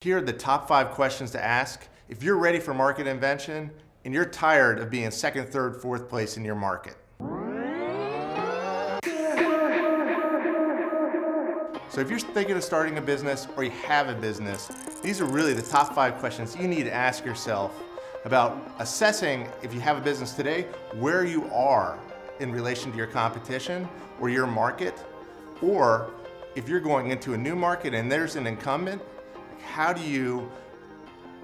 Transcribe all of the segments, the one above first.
Here are the top 5 questions to ask if you're ready for market invention and you're tired of being second, third, fourth place in your market. So if you're thinking of starting a business or you have a business, these are really the top 5 questions you need to ask yourself about assessing, if you have a business today, where you are in relation to your competition or your market, or if you're going into a new market and there's an incumbent, how do you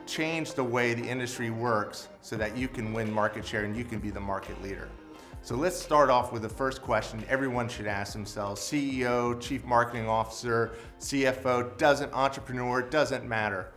change the way the industry works so that you can win market share and you can be the market leader? So let's start off with the first question everyone should ask themselves. CEO, Chief Marketing Officer, CFO, entrepreneur, doesn't matter.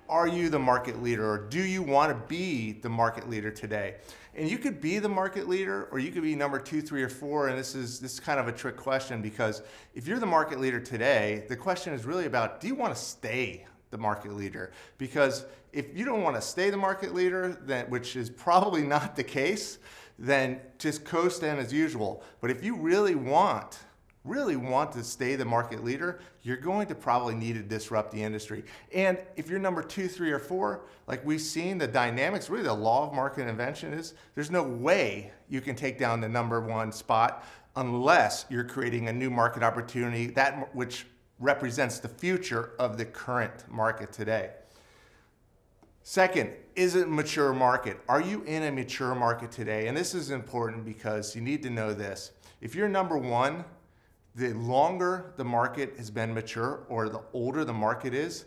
Are you the market leader, or do you want to be the market leader today? And you could be the market leader, or you could be number 2, 3, or 4, and this is kind of a trick question, because if you're the market leader today, the question is really about, do you want to stay the market leader? Because if you don't want to stay the market leader, then, which is probably not the case, then just coast in as usual. But if you really want to stay the market leader, you're going to probably need to disrupt the industry. And if you're number 2, 3, or 4, like we've seen, the dynamics, really the law of market invention is there's no way you can take down the number 1 spot unless you're creating a new market opportunity, that which represents the future of the current market today. Second, is it a mature market? Are you in a mature market today? And this is important because you need to know this. If you're number 1, the longer the market has been mature, or the older the market is,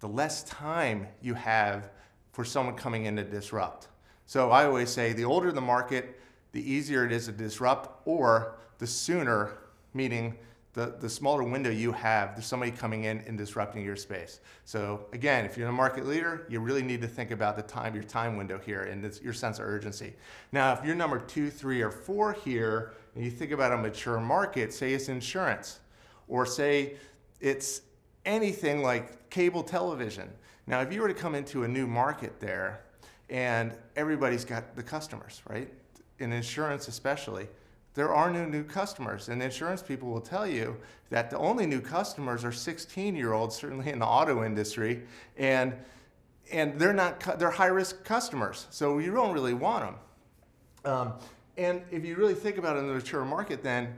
the less time you have for someone coming in to disrupt. So I always say the older the market, the easier it is to disrupt, or the sooner, meaning the smaller window you have, there's somebody coming in and disrupting your space. So again, if you're a market leader, you really need to think about your time window here and your sense of urgency. Now, if you're number 2, 3, or 4 here, and you think about a mature market, say it's insurance, or say it's anything like cable television. Now, if you were to come into a new market there, and everybody's got the customers, right? In insurance especially, there are no new customers, and insurance people will tell you that the only new customers are 16-year-olds, certainly in the auto industry, and they're high-risk customers, so you don't really want them. And if you really think about it in the mature market, then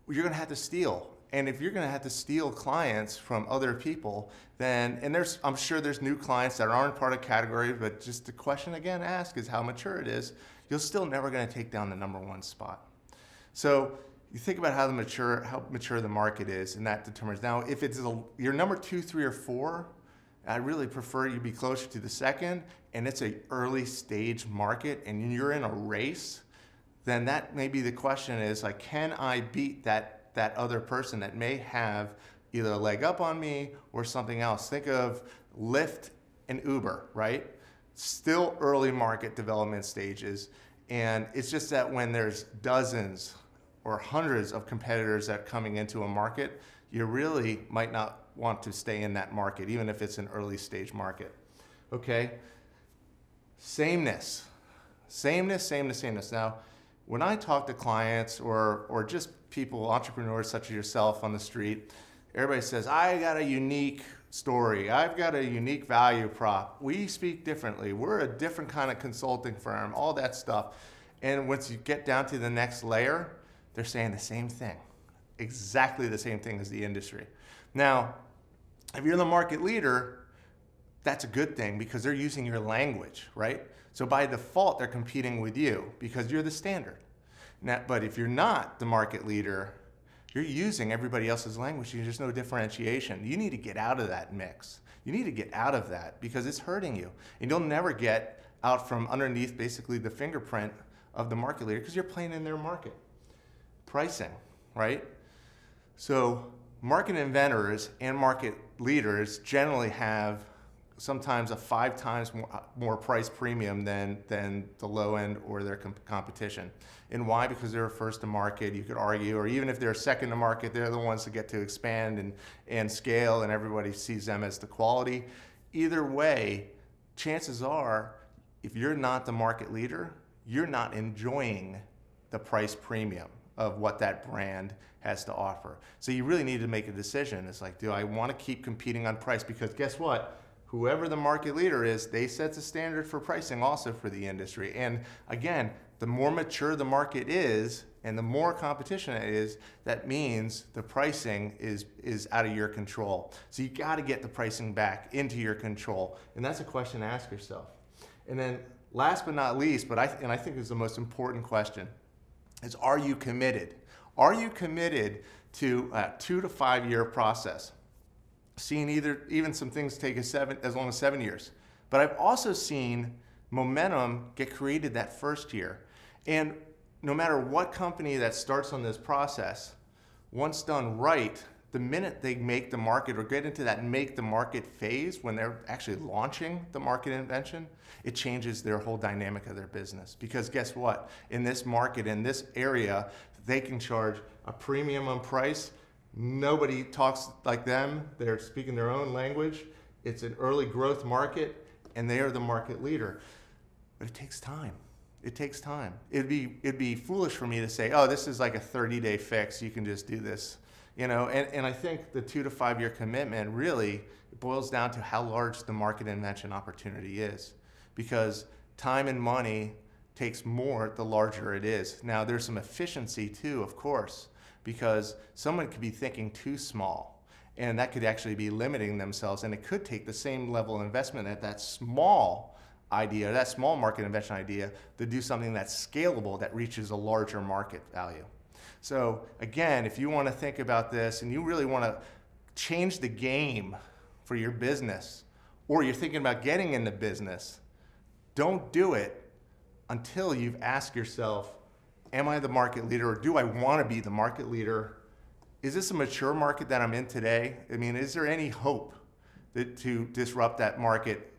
you're going to have to steal. And if you're going to have to steal clients from other people, then, and I'm sure there's new clients that aren't part of category, but just the question again asked is how mature it is, you're still never going to take down the number 1 spot. So you think about how mature the market is, and that determines. Now, if you're number 2, 3, or 4, I really prefer you be closer to the second, and it's an early stage market, and you're in a race, then that may be the question is, like, can I beat that other person that may have either a leg up on me or something else? Think of Lyft and Uber, right? Still early market development stages. And it's just that when there's dozens or hundreds of competitors that are coming into a market, you really might not want to stay in that market, even if it's an early stage market. Okay? Sameness. Now, when I talk to clients or just people, entrepreneurs such as yourself on the street, everybody says, I got a unique story. I've got a unique value prop. We speak differently. We're a different kind of consulting firm, all that stuff. And once you get down to the next layer, they're saying the same thing, exactly the same thing as the industry. Now, if you're the market leader, that's a good thing because they're using your language, right? So by default, they're competing with you because you're the standard. Now, but if you're not the market leader, you're using everybody else's language. There's no differentiation. You need to get out of that mix. You need to get out of that because it's hurting you. And you'll never get out from underneath basically the fingerprint of the market leader because you're playing in their market. Pricing, right? So market inventors and market leaders generally have sometimes a 5 times more price premium than the low end or their competition. And why? Because they're first to market, you could argue, or even if they're second to market, they're the ones that get to expand and scale, and everybody sees them as the quality. Either way, chances are, if you're not the market leader, you're not enjoying the price premium of what that brand has to offer. So you really need to make a decision. It's like, do I want to keep competing on price? Because guess what? whoever the market leader is, they set the standard for pricing also for the industry. And again, the more mature the market is and the more competition it is, that means the pricing is out of your control. So you got to get the pricing back into your control. And that's a question to ask yourself. And then last but not least, I think is the most important question, is are you committed? Are you committed to a 2 to 5 year process? Seen even some things take as long as 7 years. But I've also seen momentum get created that first year. And no matter what company that starts on this process, once done right, the minute they make the market or get into that make the market phase, when they're actually launching the market invention, it changes their whole dynamic of their business. Because guess what? In this market, in this area, they can charge a premium on price. Nobody talks like them. They're speaking their own language. It's an early growth market, and they are the market leader. But it takes time. It takes time. It'd be foolish for me to say, oh, this is like a 30-day fix. You can just do this. You know, and I think the 2 to 5 year commitment really boils down to how large the market invention opportunity is. Because time and money takes more the larger it is. Now, there's some efficiency too, of course, because someone could be thinking too small, and that could actually be limiting themselves, and it could take the same level of investment at that small idea, that small market invention idea, to do something that's scalable, that reaches a larger market value. So again, if you want to think about this and you really want to change the game for your business, or you're thinking about getting into business, don't do it until you've asked yourself, am I the market leader, or do I want to be the market leader? Is this a mature market that I'm in today? I mean, is there any hope to disrupt that market?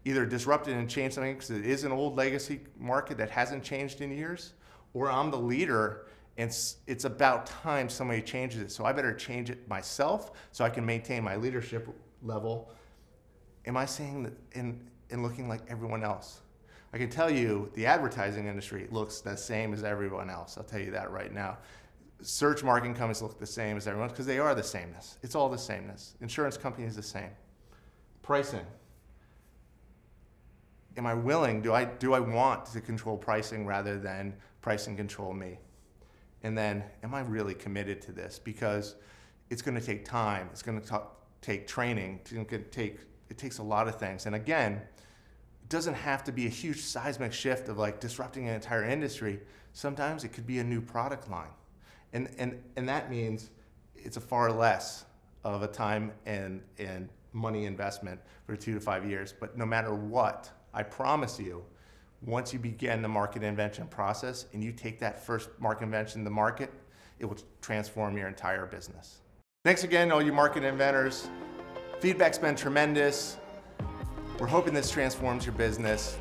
Either disrupt it and change something because it is an old legacy market that hasn't changed in years, or I'm the leader and it's about time somebody changes it. So I better change it myself so I can maintain my leadership level. Am I saying that in looking like everyone else? I can tell you the advertising industry looks the same as everyone else. I'll tell you that right now. Search marketing companies look the same as everyone else because they are the sameness. It's all the sameness. Insurance companies the same. Pricing. Am I willing, do I want to control pricing rather than pricing control me? And then, am I really committed to this? Because it's going to take time, it's going to take training, it takes a lot of things. And again, it doesn't have to be a huge seismic shift of like disrupting an entire industry. Sometimes it could be a new product line. And that means it's a far less of a time and money investment for 2 to 5 years. But no matter what, I promise you, once you begin the market invention process and you take that first market invention to market, it will transform your entire business. Thanks again, all you market inventors. Feedback's been tremendous. We're hoping this transforms your business.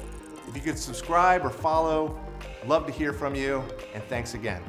If you could subscribe or follow, I'd love to hear from you, and thanks again.